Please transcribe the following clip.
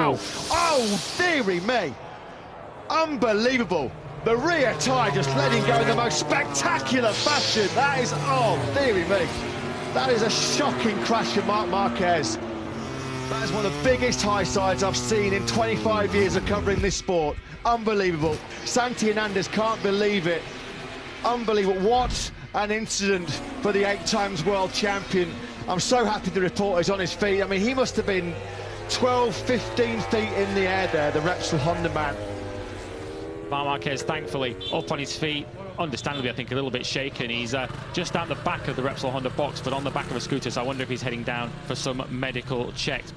Wow! Oh, dearie me! Unbelievable! The rear tyre just letting go in the most spectacular fashion. That is, oh, dearie me. That is a shocking crash for Marc Marquez. That is one of the biggest high sides I've seen in 25 years of covering this sport. Unbelievable. Santi Hernandez can't believe it. Unbelievable. What an incident for the 8 times world champion. I'm so happy to report he's on his feet. I mean, he must have been 12, 15 feet in the air there, the Repsol Honda man. Marc Marquez, thankfully, up on his feet. Understandably, I think, a little bit shaken. He's just out the back of the Repsol Honda box, but on the back of a scooter, so I wonder if he's heading down for some medical checks.